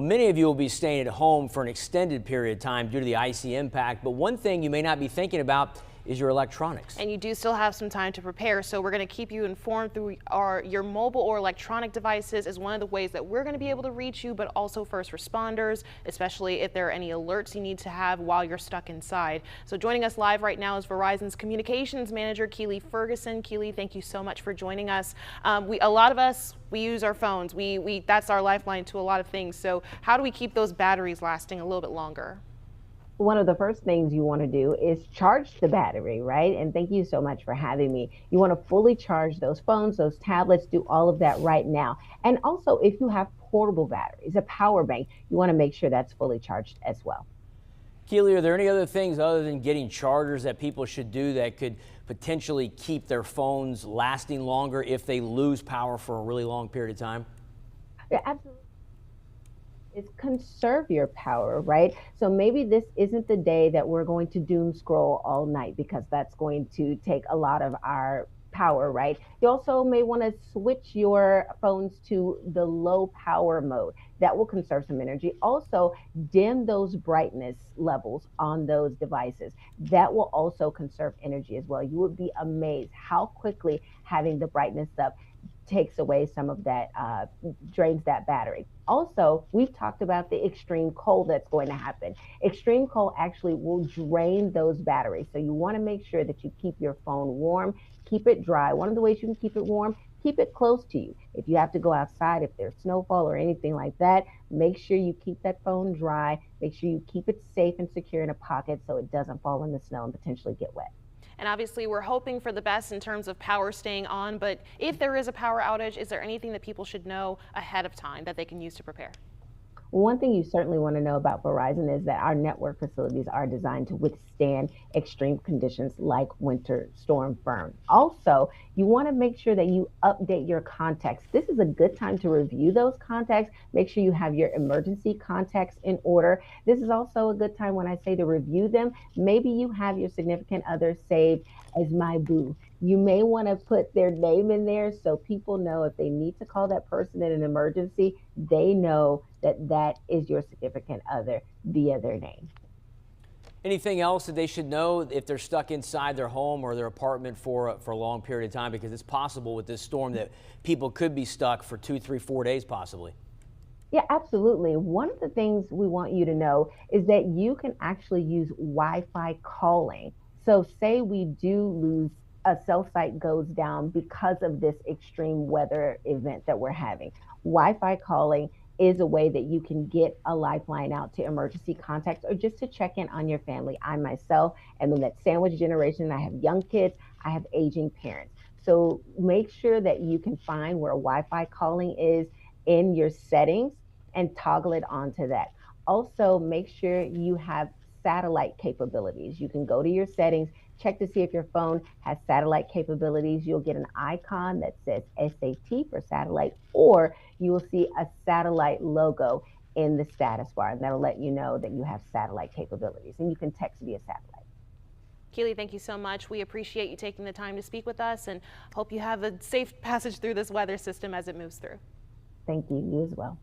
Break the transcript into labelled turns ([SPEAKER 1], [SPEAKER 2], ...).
[SPEAKER 1] Many of you will be staying at home for an extended period of time due to the icy impact, but one thing you may not be thinking about is your electronics.
[SPEAKER 2] And you do still have some time to prepare, so we're going to keep you informed through your mobile or electronic devices is one of the ways that we're going to be able to reach you, but also first responders, especially if there are any alerts you need to have while you're stuck inside. So joining us live right now is Verizon's communications manager, Keely Ferguson. Keely, thank you so much for joining us. A lot of us, we use our phones. That's our lifeline to a lot of things. So how do we keep those batteries lasting a little bit longer?
[SPEAKER 3] One of the first things you want to do is charge the battery, right? And thank you so much for having me. You want to fully charge those phones, those tablets, do all of that right now. And also, if you have portable batteries, a power bank, you want to make sure that's fully charged as well.
[SPEAKER 1] Keely, are there any other things other than getting chargers that people should do that could potentially keep their phones lasting longer if they lose power for a really long period of time?
[SPEAKER 3] Yeah, absolutely. Is conserve your power, right? So maybe this isn't the day that we're going to doom scroll all night because that's going to take a lot of our power, right? You also may want to switch your phones to the low power mode. That will conserve some energy. Also, dim those brightness levels on those devices. That will also conserve energy as well. You would be amazed how quickly having the brightness up takes away some of that, drains that battery. Also, we've talked about the extreme cold that's going to happen. Extreme cold actually will drain those batteries. So you want to make sure that you keep your phone warm, keep it dry. One of the ways you can keep it warm, keep it close to you. If you have to go outside, if there's snowfall or anything like that, make sure you keep that phone dry. Make sure you keep it safe and secure in a pocket so it doesn't fall in the snow and potentially get wet.
[SPEAKER 2] And obviously we're hoping for the best in terms of power staying on, but if there is a power outage, is there anything that people should know ahead of time that they can use to prepare?
[SPEAKER 3] One thing you certainly want to know about Verizon is that our network facilities are designed to withstand extreme conditions like winter storm Fern. Also, you want to make sure that you update your contacts. This is a good time to review those contacts. Make sure you have your emergency contacts in order. This is also a good time when I say to review them. Maybe you have your significant other saved as my boo. You may want to put their name in there so people know if they need to call that person in an emergency, they know that that is your significant other via their name.
[SPEAKER 1] Anything else that they should know if they're stuck inside their home or their apartment for a long period of time? Because it's possible with this storm that people could be stuck for 2, 3, 4 days possibly.
[SPEAKER 3] Yeah, absolutely. One of the things we want you to know is that you can actually use Wi-Fi calling. So say we do lose a cell site goes down because of this extreme weather event that we're having. Wi-Fi calling is a way that you can get a lifeline out to emergency contacts or just to check in on your family. I myself am in that sandwich generation. I have young kids, I have aging parents. So make sure that you can find where Wi-Fi calling is in your settings and toggle it onto that. Also, make sure you have satellite capabilities. You can go to your settings, check to see if your phone has satellite capabilities. You'll get an icon that says SAT for satellite, or you will see a satellite logo in the status bar, and that'll let you know that you have satellite capabilities, and you can text via satellite.
[SPEAKER 2] Keely, thank you so much. We appreciate you taking the time to speak with us and hope you have a safe passage through this weather system as it moves through.
[SPEAKER 3] Thank you. You as well.